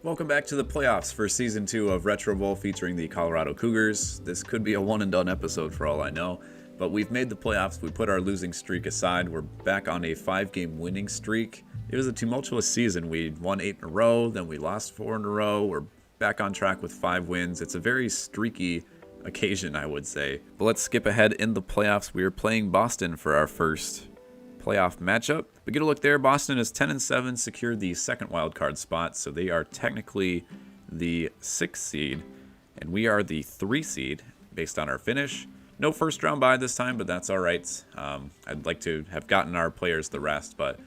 Welcome back to the playoffs for Season 2 of Retro Bowl featuring the Colorado Cougars. This could be a one-and-done episode for all I know, but we've made the playoffs. We put our losing streak aside. We're back on a 5-game winning streak. It was a tumultuous season. We won 8 in a row, then we lost 4 in a row. We're back on track with 5 wins. It's a very streaky occasion, I would say. But let's skip ahead in the playoffs. We are playing Boston for our first playoff matchup. We get a look there. Boston is 10-7, secured the second wildcard spot, so they are technically the 6th seed, and we are the 3 seed based on our finish. No first round bye this time, but that's all right. I'd like to have gotten our players the rest, but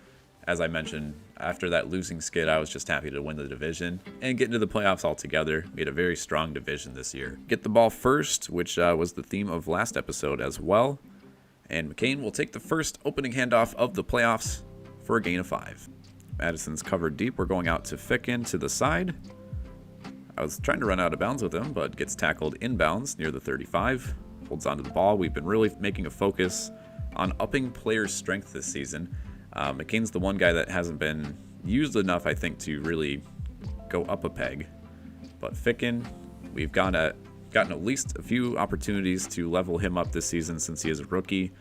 as I mentioned, after that losing skid, I was just happy to win the division and get into the playoffs altogether. We had a very strong division this year. Get the ball first, which was the theme of last episode as well. And McCain will take the first opening handoff of the playoffs for a gain of 5. Madison's covered deep. We're going out to Ficken to the side. I was trying to run out of bounds with him, but gets tackled inbounds near the 35. Holds onto the ball. We've been really making a focus on upping players' strength this season. McCain's the one guy that hasn't been used enough, I think, to really go up a peg. But Ficken, we've gotten at least a few opportunities to level him up this season since he is a rookie,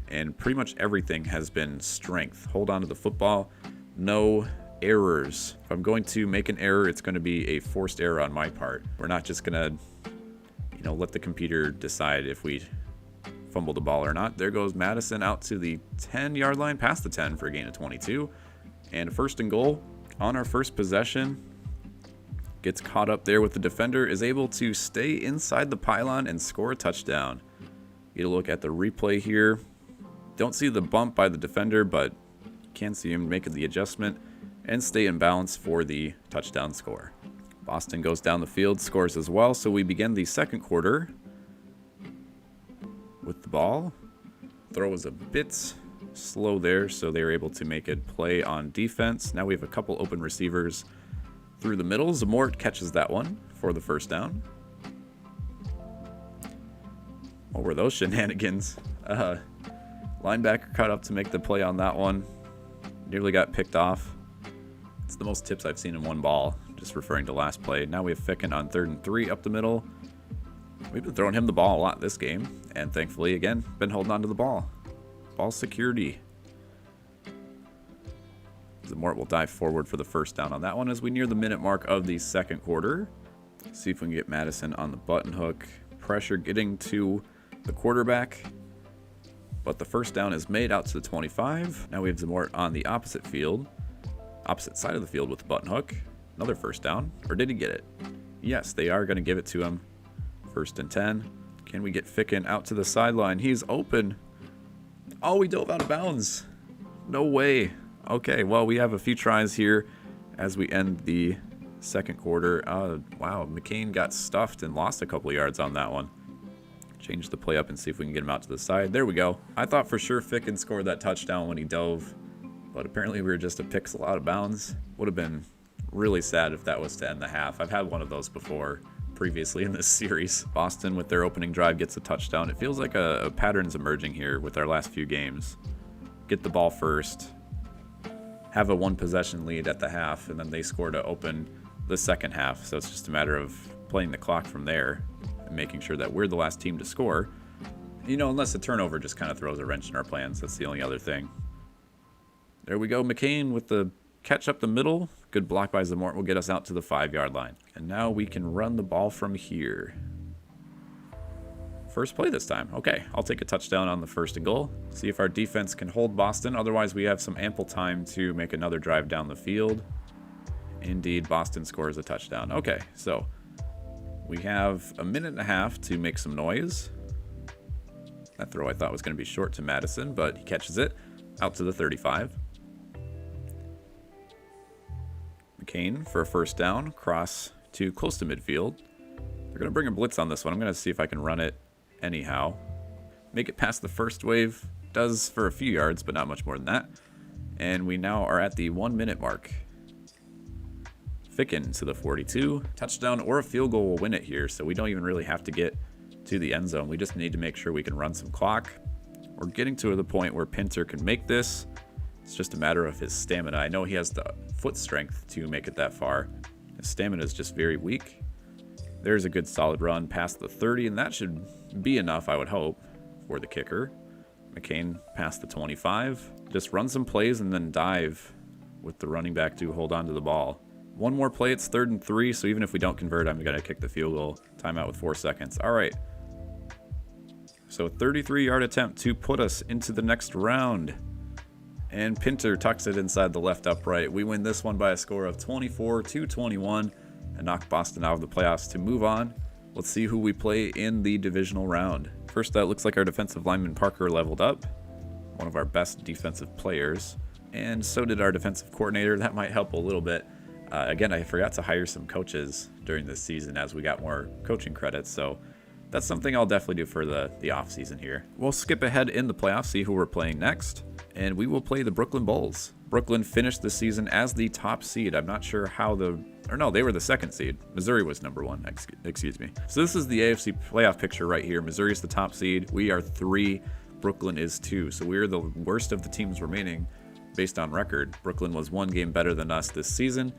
and pretty much everything has been strength. Hold on to the football, no errors. If I'm going to make an error, it's going to be a forced error on my part. We're not just going to, let the computer decide if we fumble the ball or not. There goes Madison out to the 10-yard line, past the 10 for a gain of 22, and first and goal on our first possession. Gets caught up there with the defender, is able to stay inside the pylon and score a touchdown. Get a look at the replay here. Don't see the bump by the defender, but you can see him making the adjustment and stay in balance for the touchdown score. Boston goes down the field, scores as well, so we begin the second quarter with the ball. Throw was a bit slow there, so they were able to make it play on defense. Now we have a couple open receivers through the middle. Zamort catches that one for the first down. What were those shenanigans? Linebacker caught up to make the play on that one. Nearly got picked off. It's the most tips I've seen in one ball, just referring to last play. Now we have Ficken on 3rd and 3 up the middle. We've been throwing him the ball a lot this game, and thankfully, again, been holding on to the ball. Ball security. Zamort will dive forward for the first down on that one as we near the minute mark of the second quarter. See if we can get Madison on the button hook. Pressure getting to the quarterback, but the first down is made out to the 25. Now we have Zamort on the opposite side of the field with the button hook. Another first down, or did he get it? Yes, they are going to give it to him. 1st and 10. Can we get Ficken out to the sideline? He's open. Oh, we dove out of bounds. No way. Okay, well, we have a few tries here as we end the second quarter. Wow, McCain got stuffed and lost a couple of yards on that one. Change the play up and see if we can get him out to the side. There we go. I thought for sure Ficken scored that touchdown when he dove, but apparently we were just a pixel out of bounds. Would have been really sad if that was to end the half. I've had one of those before previously in this series. Boston with their opening drive gets a touchdown. It feels like a pattern's emerging here with our last few games. Get the ball first, have a 1-possession lead at the half, and then they score to open the second half. So it's just a matter of playing the clock from there and making sure that we're the last team to score. Unless a turnover just kind of throws a wrench in our plans. That's the only other thing. There we go. McCain with the catch up the middle. Good block by Zamort will get us out to the 5-yard line. And now we can run the ball from here. First play this time. Okay, I'll take a touchdown on the 1st and goal. See if our defense can hold Boston. Otherwise, we have some ample time to make another drive down the field. Indeed, Boston scores a touchdown. Okay, so we have a minute and a half to make some noise. That throw I thought was going to be short to Madison, but he catches it out to the 35. McCain for a first down, cross to close to midfield. They're going to bring a blitz on this one. I'm going to see if I can run it anyhow. Make it past the first wave. Does for a few yards, but not much more than that. And we now are at the 1-minute mark. Ficken to the 42. Touchdown or a field goal will win it here, so we don't even really have to get to the end zone. We just need to make sure we can run some clock. We're getting to the point where Pinter can make this. It's just a matter of his stamina. I know he has the foot strength to make it that far. His stamina is just very weak. There's a good solid run past the 30, and that should be enough, I would hope, for the kicker. McCain past the 25. Just run some plays and then dive with the running back to hold on to the ball. One more play, it's 3rd and 3, so even if we don't convert, I'm going to kick the field goal. Timeout with 4 seconds. All right. So 33-yard attempt to put us into the next round. And Pinter tucks it inside the left upright. We win this one by a score of 24-21 and knock Boston out of the playoffs to move on. Let's see who we play in the divisional round. First, that looks like our defensive lineman Parker leveled up. One of our best defensive players. And so did our defensive coordinator. That might help a little bit. Again, I forgot to hire some coaches during this season as we got more coaching credits. So that's something I'll definitely do for the off season here. We'll skip ahead in the playoffs, see who we're playing next. And we will play the Brooklyn Bulls. Brooklyn finished the season as the top seed. I'm not sure how they were the 2nd seed. Missouri was number 1, excuse me. So this is the AFC playoff picture right here. Missouri is the top seed. We are 3. Brooklyn is 2. So we're the worst of the teams remaining based on record. Brooklyn was 1 game better than us this season,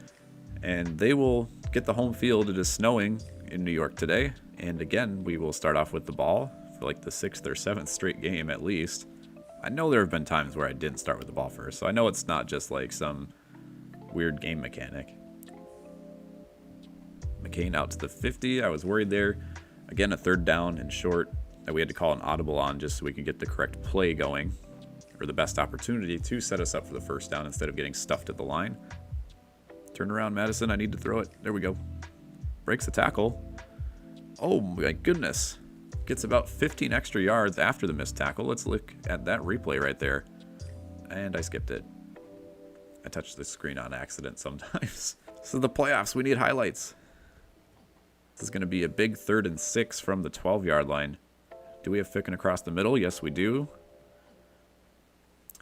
and they will get the home field. It is snowing in New York today. And again, we will start off with the ball for like the 6th or 7th straight game at least. I know there have been times where I didn't start with the ball first, so I know it's not just like some weird game mechanic. McCain out to the 50. I was worried there. Again, a 3rd down and short that we had to call an audible on just so we could get the correct play going, or the best opportunity to set us up for the 1st down instead of getting stuffed at the line. Turn around, Madison. I need to throw it. There we go. Breaks the tackle. Oh my goodness. Gets about 15 extra yards after the missed tackle. Let's look at that replay right there. And I skipped it. I touched the screen on accident sometimes. So the playoffs, we need highlights. This is going to be a big 3rd and 6 from the 12-yard line. Do we have Ficken across the middle? Yes, we do.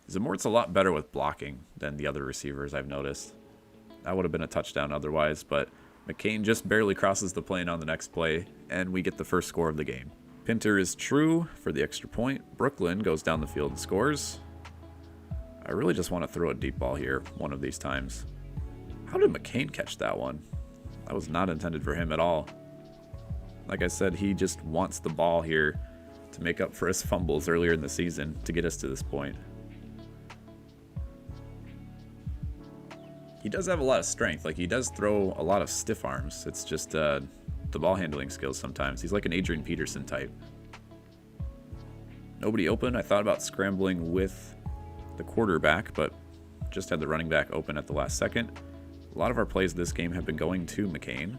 Zamort's a lot better with blocking than the other receivers, I've noticed. That would have been a touchdown otherwise, but McCain just barely crosses the plane on the next play, and we get the first score of the game. Pinter is true for the extra point. Brooklyn goes down the field and scores. I really just want to throw a deep ball here one of these times. How did McCain catch that one? That was not intended for him at all. Like I said, he just wants the ball here to make up for his fumbles earlier in the season to get us to this point. He does have a lot of strength. Like, he does throw a lot of stiff arms. It's just the ball handling skills sometimes. He's like an Adrian Peterson type. Nobody open. I thought about scrambling with the quarterback, but just had the running back open at the last second. A lot of our plays this game have been going to McCain.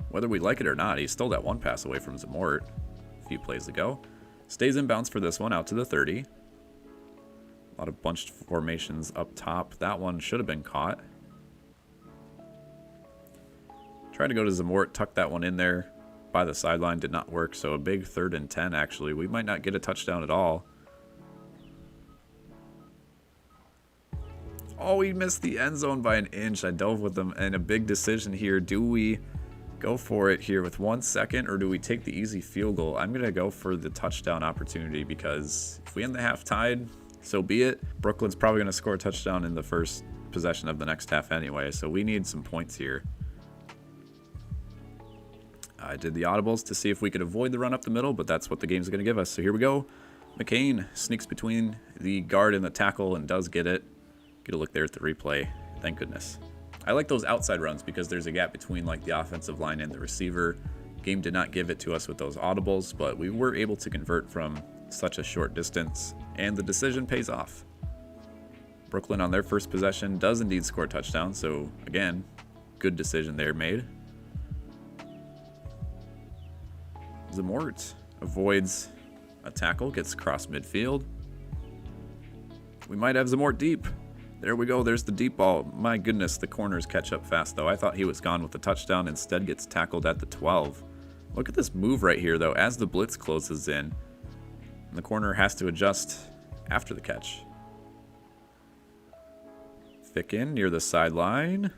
Whether we like it or not, he stole that one pass away from Zamort a few plays ago. Stays in bounds for this one, out to the 30. A lot of bunched formations up top. That one should have been caught. Tried to go to Zamort, tuck that one in there by the sideline, did not work. So a big 3rd and 10 actually. We might not get a touchdown at all. Oh, he missed the end zone by an inch. I dove with him, and a big decision here. Do we go for it here with 1 second, or do we take the easy field goal? I'm going to go for the touchdown opportunity, because if we end the half tied, so be it. Brooklyn's probably going to score a touchdown in the first possession of the next half anyway, so we need some points here. I did the audibles to see if we could avoid the run up the middle, but that's what the game's going to give us. So here we go. McCain sneaks between the guard and the tackle and does get it. Get a look there at the replay. Thank goodness. I like those outside runs because there's a gap between like the offensive line and the receiver. Game did not give it to us with those audibles, but we were able to convert from such a short distance, and the decision pays off. Brooklyn on their first possession does indeed score a touchdown, so again, good decision there made. Zamort avoids a tackle, gets across midfield. We might have Zamort deep. There we go, there's the deep ball. My goodness, the corners catch up fast though. I thought he was gone with the touchdown, instead gets tackled at the 12. Look at this move right here though, as the blitz closes in. And the corner has to adjust after the catch. Ficken near the sideline.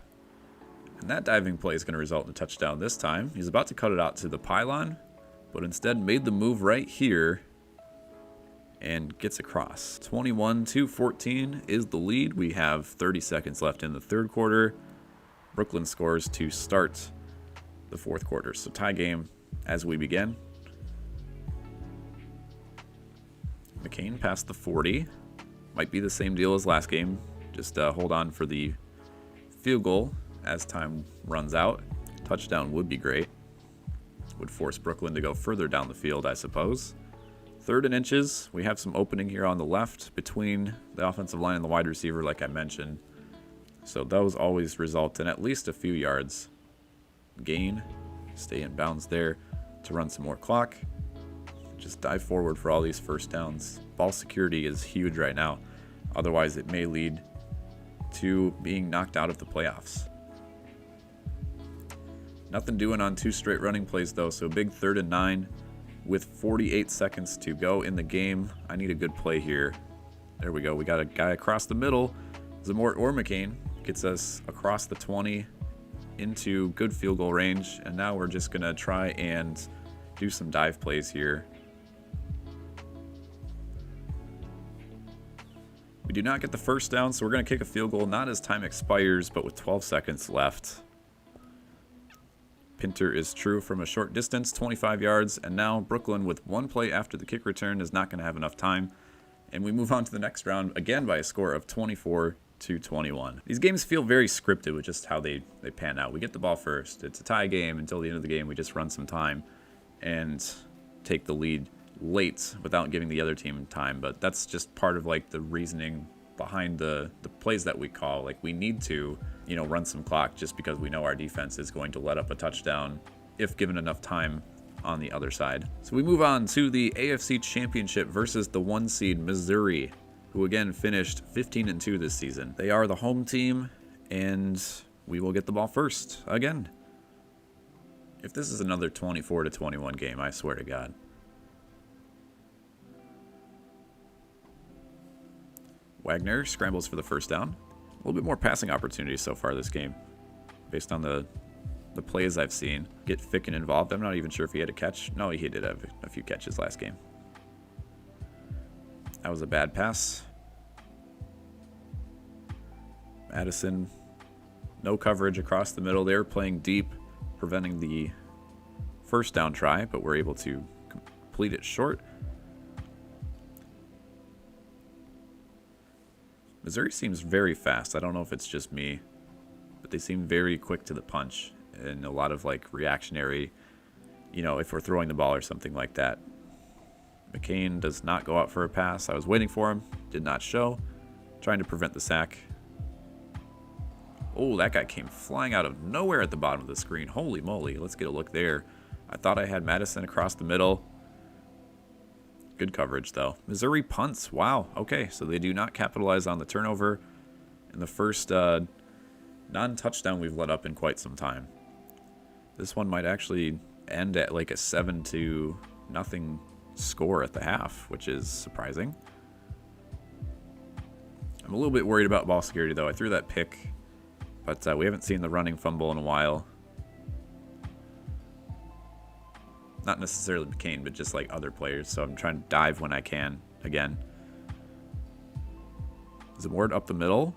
And that diving play is going to result in a touchdown this time. He's about to cut it out to the pylon, but instead made the move right here and gets across. 21-14 is the lead. We have 30 seconds left in the third quarter. Brooklyn scores to start the fourth quarter. So tie game as we begin. McCain past the 40. Might be the same deal as last game. Just hold on for the field goal as time runs out. Touchdown would be great. Would force Brooklyn to go further down the field, I suppose. 3rd and inches. We have some opening here on the left between the offensive line and the wide receiver, like I mentioned. So those always result in at least a few yards gain. Stay in bounds there to run some more clock. Just dive forward for all these first downs. Ball security is huge right now. Otherwise, it may lead to being knocked out of the playoffs. Nothing doing on 2 straight running plays, though, so big 3rd and 9 with 48 seconds to go in the game. I need a good play here. There we go. We got a guy across the middle. Zamort or McCain gets us across the 20 into good field goal range, and now we're just going to try and do some dive plays here. We do not get the first down, so we're going to kick a field goal, not as time expires, but with 12 seconds left. Pinter is true from a short distance, 25 yards, and now Brooklyn with 1 play after the kick return is not going to have enough time. And we move on to the next round, again by a score of 24-21. These games feel very scripted with just how they pan out. We get the ball first. It's a tie game. Until the end of the game, we just run some time and take the lead late without giving the other team time. But that's just part of like the reasoning behind the plays that we call. Like, we need to, run some clock just because we know our defense is going to let up a touchdown if given enough time on the other side. So we move on to the AFC Championship versus the 1 seed Missouri, who again finished 15-2 this season. They are the home team, and we will get the ball first again. If this is another 24-21 game, I swear to God. Wagner scrambles for the first down. A little bit more passing opportunities so far this game, based on the plays I've seen. Get Ficken involved. I'm not even sure if he had a catch. No, he did have a few catches last game. That was a bad pass. Madison, no coverage across the middle. They were playing deep, preventing the first down try, but we're able to complete it short. Missouri seems very fast. I don't know if it's just me, but they seem very quick to the punch and a lot of like reactionary, if we're throwing the ball or something like that. McCain does not go out for a pass. I was waiting for him, did not show, trying to prevent the sack. Oh, that guy came flying out of nowhere at the bottom of the screen. Holy moly, let's get a look there. I thought I had Madison across the middle. Good coverage, though. Missouri punts. Wow. Okay, so they do not capitalize on the turnover in the first non-touchdown we've let up in quite some time. This one might actually end at like a 7-0 score at the half, which is surprising. I'm a little bit worried about ball security, though. I threw that pick, but we haven't seen the running fumble in a while. Not necessarily McCain, but just like other players. So I'm trying to dive when I can again. Zamort up the middle.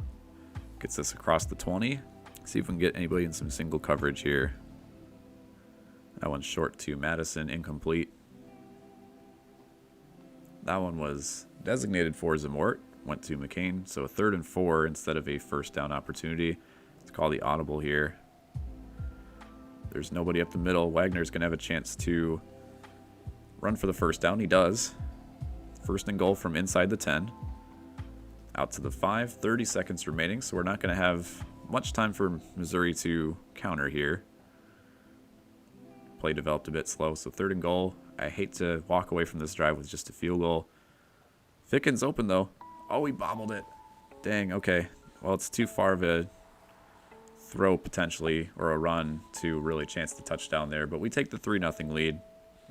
Gets us across the 20. See if we can get anybody in some single coverage here. That one's short to Madison, incomplete. That one was designated for Zamort. Went to McCain. So a 3rd and 4 instead of a first down opportunity. Let's call the audible here. There's nobody up the middle. Wagner's going to have a chance to run for the first down. He does. 1st and goal from inside the 10. Out to the 5. 30 seconds remaining, so we're not going to have much time for Missouri to counter here. Play developed a bit slow, so 3rd and goal. I hate to walk away from this drive with just a field goal. Ficken's open, though. Oh, he bobbled it. Dang, okay. Well, it's too far of a throw potentially, or a run to really chance the touchdown there, but we take the 3-0 lead.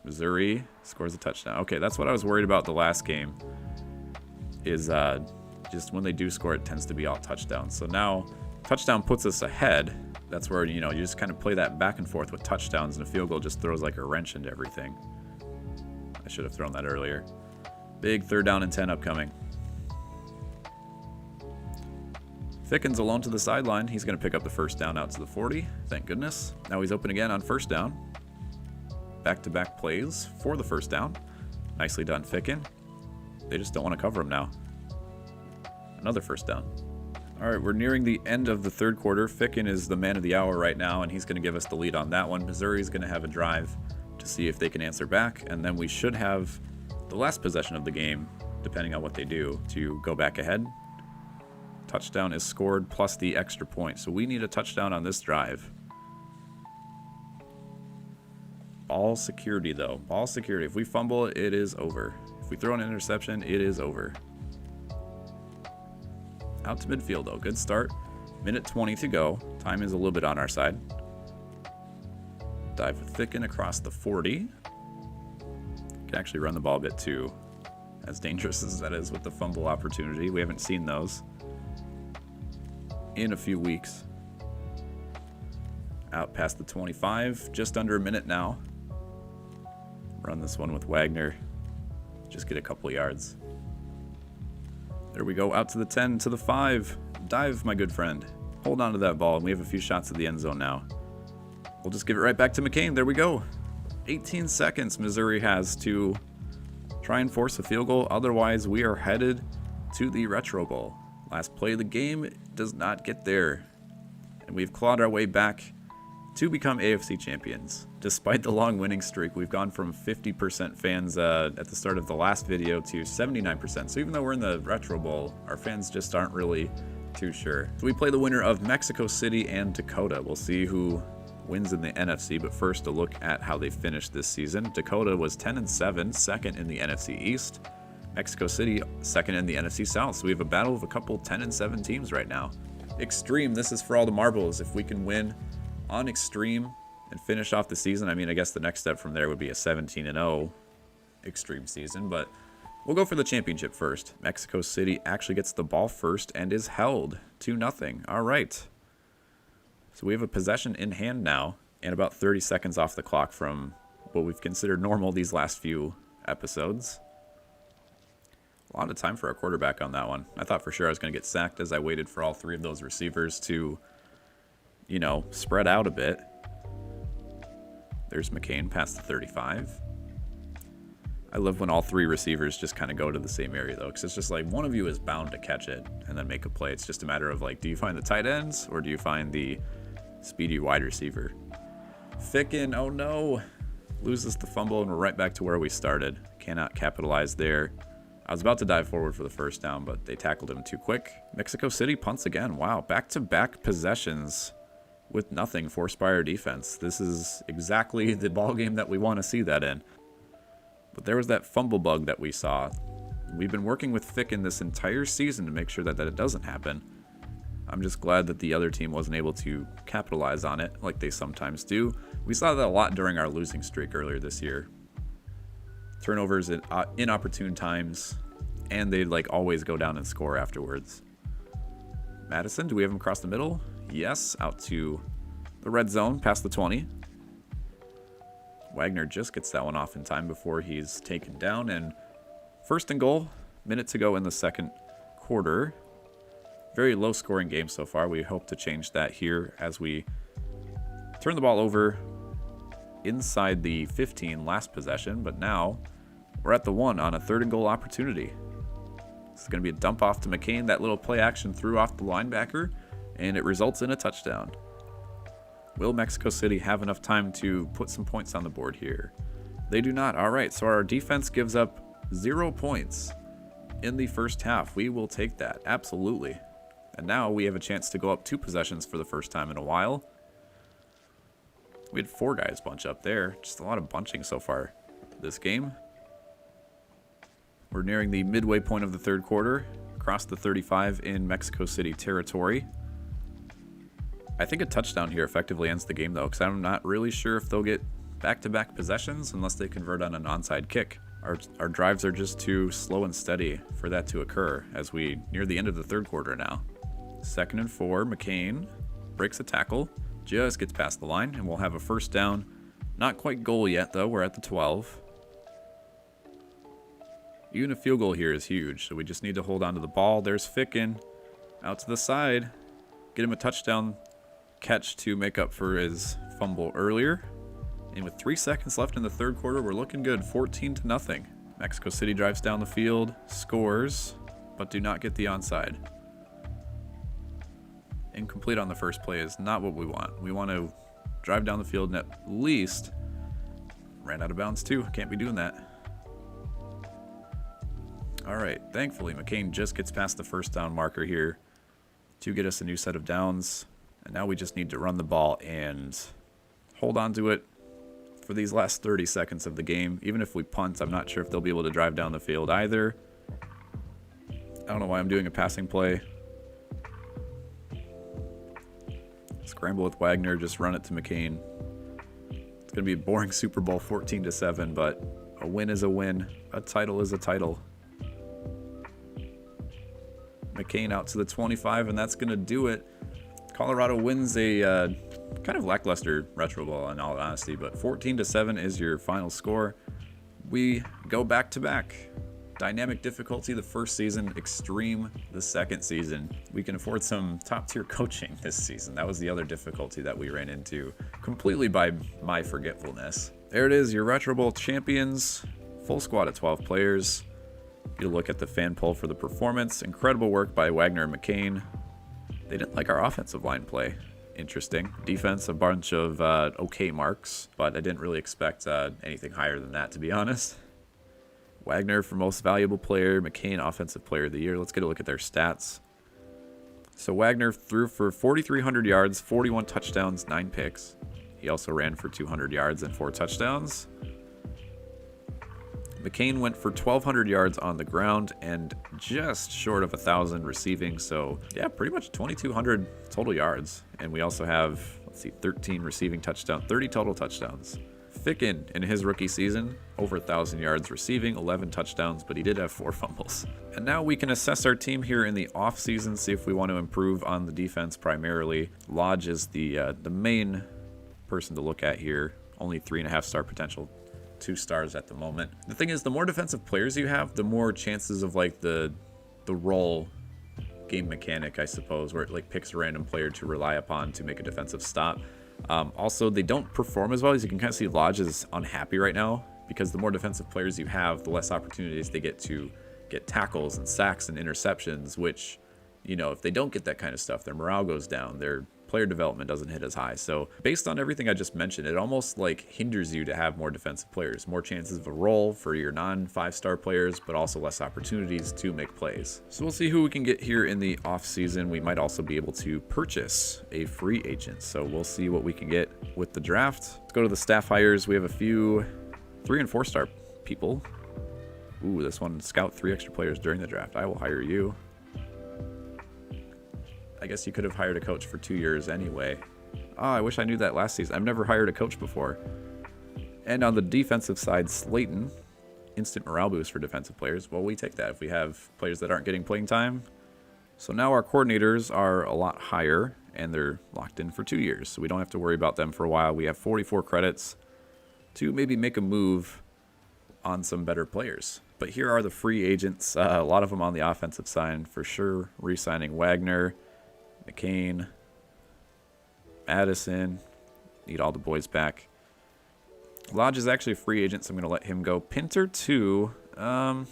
Missouri scores a touchdown. Okay, that's what I was worried about the last game, is just when they do score, it tends to be all touchdowns. So now touchdown puts us ahead. That's where, you just kind of play that back and forth with touchdowns, and a field goal just throws like a wrench into everything. I should have thrown that earlier. Big 3rd down and 10 upcoming. Ficken's alone to the sideline. He's going to pick up the first down out to the 40. Thank goodness. Now he's open again on first down. Back-to-back plays for the first down. Nicely done, Ficken. They just don't want to cover him now. Another first down. All right, we're nearing the end of the third quarter. Ficken is the man of the hour right now, and he's going to give us the lead on that one. Missouri's going to have a drive to see if they can answer back, and then we should have the last possession of the game, depending on what they do, to go back ahead. Touchdown is scored plus the extra point. So we need a touchdown on this drive. Ball security, though. Ball security. If we fumble, it is over. If we throw an interception, it is over. Out to midfield, though. Good start. Minute 20 to go. Time is a little bit on our side. Dive with Ficken across the 40. Can actually run the ball a bit, too. As dangerous as that is with the fumble opportunity. We haven't seen those in a few weeks. Out past the 25, just under a minute now. Run this one with Wagner. Just get a couple yards. There we go, out to the 10, to the 5. Dive, my good friend. Hold on to that ball, and we have a few shots at the end zone now. We'll just give it right back to McCain. There we go. 18 seconds Missouri has to try and force a field goal. Otherwise, we are headed to the Retro Bowl. Last play of the game does not get there. And we've clawed our way back to become AFC champions. Despite the long winning streak, we've gone from 50% fans at the start of the last video to 79%. So even though we're in the Retro Bowl, our fans just aren't really too sure. So we play the winner of Mexico City and Dakota. We'll see who wins in the NFC, but first a look at how they finished this season. Dakota was 10-7, second in the NFC East. Mexico City, second in the NFC South. So we have a battle of a couple 10-7 teams right now. Extreme, this is for all the marbles. If we can win on Extreme and finish off the season, I mean, I guess the next step from there would be a 17-0 Extreme season, but we'll go for the championship first. Mexico City actually gets the ball first and is held 2-0. All right. So we have a possession in hand now and about 30 seconds off the clock from what we've considered normal these last few episodes. A lot of time for our quarterback on that one. I thought for sure I was going to get sacked as I waited for all three of those receivers to, you know, spread out a bit. There's McCain past the 35. I love when all three receivers just kind of go to the same area, though, because it's just like one of you is bound to catch it and then make a play. It's just a matter of, like, do you find the tight ends or do you find the speedy wide receiver? Ficken, oh no, loses the fumble, and we're right back to where we started. Cannot capitalize there. I was about to dive forward for the first down, but they tackled him too quick. Mexico City punts again. Wow, back-to-back possessions with nothing forced by our defense. This is exactly the ball game that we want to see that in. But there was that fumble bug that we saw. We've been working with Ficken this entire season to make sure that it doesn't happen. I'm just glad that the other team wasn't able to capitalize on it like they sometimes do. We saw that a lot during our losing streak earlier this year. Turnovers at inopportune times, and they'd like always go down and score afterwards. Madison, do we have him across the middle? Yes, out to the red zone, past the 20. Wagner just gets that one off in time before he's taken down, and first and goal, minute to go in the second quarter. Very low scoring game so far. We hope to change that here as we turn the ball over inside the 15 last possession, but now we're at the 1 on a third and goal opportunity. This is going to be a dump off to McCain. That little play action threw off the linebacker, and it results in a touchdown. Will Mexico City have enough time to put some points on the board here? They do not. All right, so our defense gives up 0 points in the first half. We will take that, absolutely. And now we have a chance to go up 2 possessions for the first time in a while. We had 4 guys bunch up there. Just a lot of bunching so far this game. We're nearing the midway point of the third quarter. Across the 35 in Mexico City territory. I think a touchdown here effectively ends the game, though, because I'm not really sure if they'll get back-to-back possessions unless they convert on an onside kick. Our drives are just too slow and steady for that to occur as we near the end of the third quarter now. 2nd and 4, McCain breaks a tackle. Just gets past the line, and we'll have a first down. Not quite goal yet, though. We're at the 12. Even a field goal here is huge, so we just need to hold on to the ball. There's Ficken. Out to the side. Get him a touchdown catch to make up for his fumble earlier. And with 3 seconds left in the third quarter, we're looking good, 14-0. Mexico City drives down the field, scores, but do not get the onside. Incomplete on the first play is not what we want. We want to drive down the field and at least ran out of bounds too. Can't be doing that. All right, thankfully McCain just gets past the first down marker here to get us a new set of downs. And now we just need to run the ball and hold on to it for these last 30 seconds of the game. Even if we punt, I'm not sure if they'll be able to drive down the field either. I don't know why I'm doing a passing play. Scramble with Wagner, just run it to McCain. It's going to be a boring Super Bowl 14-7, but a win is a win. A title is a title. McCain out to the 25, and that's going to do it. Colorado wins a kind of lackluster Retro Bowl in all honesty, but 14-7 is your final score. We go back to back. Dynamic difficulty the first season, extreme the second season. We can afford some top tier coaching this season. That was the other difficulty that we ran into completely by my forgetfulness. There it is, your Retro Bowl champions. Full squad of 12 players. You look at the fan poll for the performance. Incredible work by Wagner and McCain. They didn't like our offensive line play. Interesting. Defense, a bunch of okay marks, but I didn't really expect anything higher than that, to be honest. Wagner for most valuable player, McCain offensive player of the year. Let's get a look at their stats. So Wagner threw for 4,300 yards, 41 touchdowns, 9 picks. He also ran for 200 yards and 4 touchdowns. McCain went for 1,200 yards on the ground and just short of 1,000 receiving. So yeah, pretty much 2,200 total yards. And we also have, let's see, 13 receiving touchdowns, 30 total touchdowns. Ficken in his rookie season, over 1,000 yards receiving, 11 touchdowns, but he did have 4 fumbles. And now we can assess our team here in the offseason, see if we want to improve on the defense primarily. Lodge is the main person to look at here. Only 3.5 star potential, 2 stars at the moment. The thing is, the more defensive players you have, the more chances of like the roll game mechanic, I suppose, where it like picks a random player to rely upon to make a defensive stop. Also, they don't perform as well. As you can kind of see, Lodge is unhappy right now because the more defensive players you have, the less opportunities they get to get tackles and sacks and interceptions, which, you know, if they don't get that kind of stuff, their morale goes down, their player development doesn't hit as high. So based on everything I just mentioned, it almost like hinders you to have more defensive players, more chances of a roll for your non-5-star players, but also less opportunities to make plays. So we'll see who we can get here in the off season. We might also be able to purchase a free agent. So we'll see what we can get with the draft. Let's go to the staff hires. We have a few 3- and 4-star people. Ooh, this one, scout 3 extra players during the draft. I will hire you. I guess you could have hired a coach for 2 years anyway. Oh, I wish I knew that last season. I've never hired a coach before. And on the defensive side, Slayton, instant morale boost for defensive players. Well, we take that if we have players that aren't getting playing time. So now our coordinators are a lot higher, and they're locked in for 2 years. So we don't have to worry about them for a while. We have 44 credits to maybe make a move on some better players. But here are the free agents. A lot of them on the offensive side for sure. Re-signing Wagner, McCain, Madison, need all the boys back. Lodge is actually a free agent, so I'm going to let him go. Pinter, too. I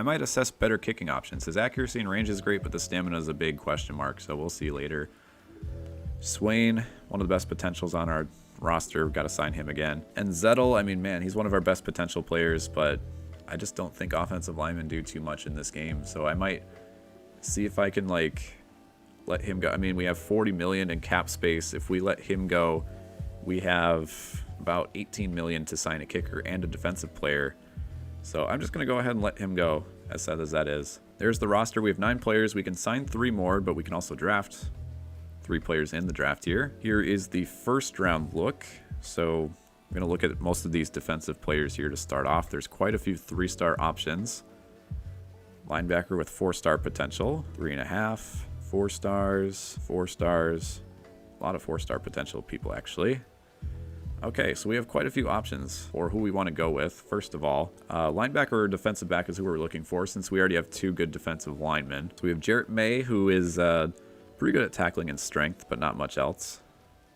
might assess better kicking options. His accuracy and range is great, but the stamina is a big question mark, so we'll see later. Swain, one of the best potentials on our roster. We've got to sign him again. And Zettel, I mean, man, he's one of our best potential players, but I just don't think offensive linemen do too much in this game, so I might see if I can, like, let him go. I mean, we have 40 million in cap space. If we let him go, we have about 18 million to sign a kicker and a defensive player. So I'm just going to go ahead and let him go, as sad as that is. There's the roster. We have 9 players. We can sign 3 more, but we can also draft 3 players in the draft here. Here is the first round look. So I'm going to look at most of these defensive players here to start off. There's quite a few 3-star options. Linebacker with 4-star potential, 3.5. 4 stars, 4 stars, a lot of 4-star potential people actually. Okay, so we have quite a few options for who we want to go with. First of all, linebacker or defensive back is who we're looking for, since we already have 2 good defensive linemen. So we have Jarrett May, who is pretty good at tackling and strength, but not much else.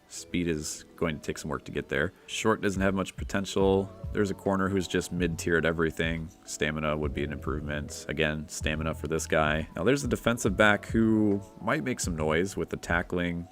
Speed is going to take some work to get there. Short doesn't have much potential. There's a corner who's just mid-tier at everything. Stamina would be an improvement. Again, stamina for this guy. Now there's a defensive back who might make some noise with the tackling.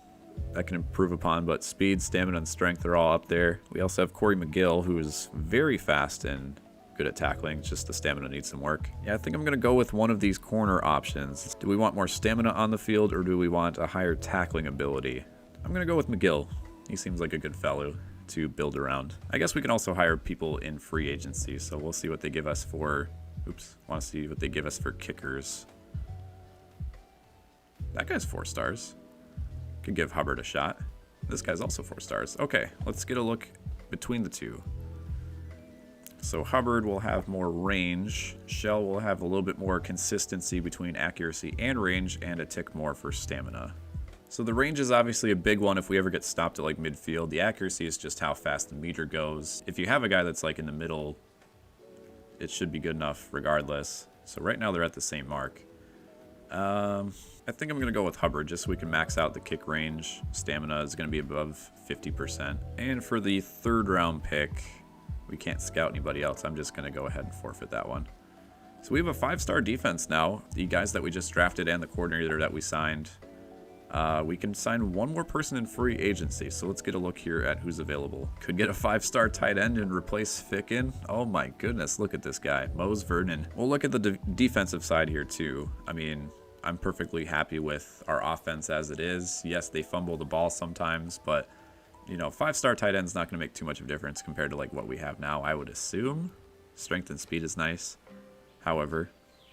That can improve upon, but speed, stamina, and strength are all up there. We also have Corey McGill, who is very fast and good at tackling. It's just the stamina needs some work. Yeah, I think I'm going to go with one of these corner options. Do we want more stamina on the field, or do we want a higher tackling ability? I'm going to go with McGill. He seems like a good fellow to build around. I guess we can also hire people in free agency, so we'll see what they give us for... Oops, want to see what they give us for kickers. That guy's 4 stars. Could give Hubbard a shot. This guy's also 4 stars. Okay, let's get a look between the two. So Hubbard will have more range. Shell will have a little bit more consistency between accuracy and range, and a tick more for stamina. So the range is obviously a big one if we ever get stopped at like midfield. The accuracy is just how fast the meter goes. If you have a guy that's like in the middle, it should be good enough regardless. So right now they're at the same mark. I think I'm going to go with Hubbard just so we can max out the kick range. Stamina is going to be above 50%. And for the 3rd round pick, we can't scout anybody else. I'm just going to go ahead and forfeit that one. So we have a 5-star defense now. The guys that we just drafted and the coordinator that we signed. We can sign one more person in free agency. So let's get a look here at who's available. Could get a 5-star tight end and replace Ficken. Oh my goodness, look at this guy. Mose Vernon. We'll look at the defensive side here too. I mean... I'm perfectly happy with our offense as it is. Yes, they fumble the ball sometimes, but, you know, 5-star tight end's not going to make too much of a difference compared to, like, what we have now, I would assume. Strength and speed is nice. However,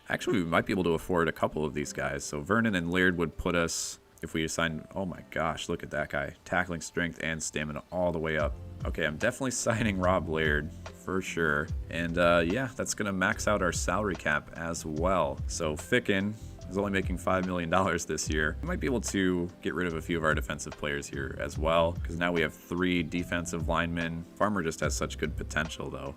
actually, we might be able to afford a couple of these guys. So Vernon and Laird would put us, if we assign, oh my gosh, look at that guy. Tackling, strength, and stamina all the way up. Okay, I'm definitely signing Rob Laird for sure. And, yeah, that's going to max out our salary cap as well. So Ficken is only making $5 million this year. We might be able to get rid of a few of our defensive players here as well, because now we have 3 defensive linemen. Farmer just has such good potential, though,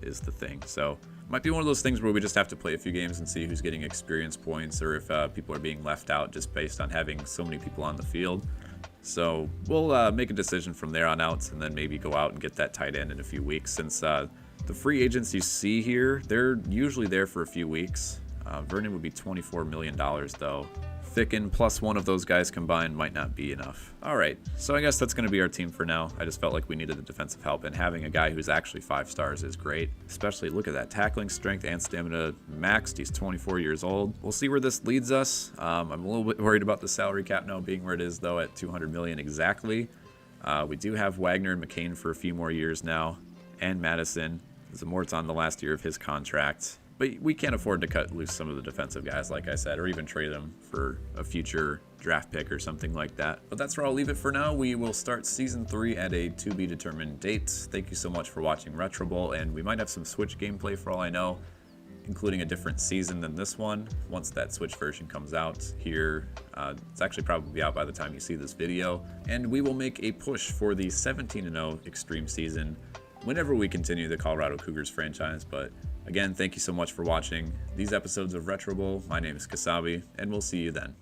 is the thing. So might be one of those things where we just have to play a few games and see who's getting experience points, or if people are being left out just based on having so many people on the field. So we'll make a decision from there on out, and then maybe go out and get that tight end in a few weeks, since the free agents you see here, they're usually there for a few weeks. Vernon would be $24 million, though. Ficken plus one of those guys combined might not be enough. All right, so I guess that's going to be our team for now. I just felt like we needed the defensive help, and having a guy who's actually 5 stars is great. Especially, look at that, tackling, strength, and stamina maxed. He's 24 years old. We'll see where this leads us. I'm a little bit worried about the salary cap now being where it is, though, at $200 million exactly. We do have Wagner and McCain for a few more years now, and Madison. Zamort's on the last year of his contract. But we can't afford to cut loose some of the defensive guys, like I said, or even trade them for a future draft pick or something like that. But that's where I'll leave it for now. We will start Season 3 at a to-be-determined date. Thank you so much for watching Retro Bowl, and we might have some Switch gameplay for all I know, including a different season than this one, once that Switch version comes out here. It's actually probably out by the time you see this video. And we will make a push for the 17-0 Extreme season whenever we continue the Colorado Cougars franchise. But again, thank you so much for watching these episodes of Retro Bowl. My name is Kasabe, and we'll see you then.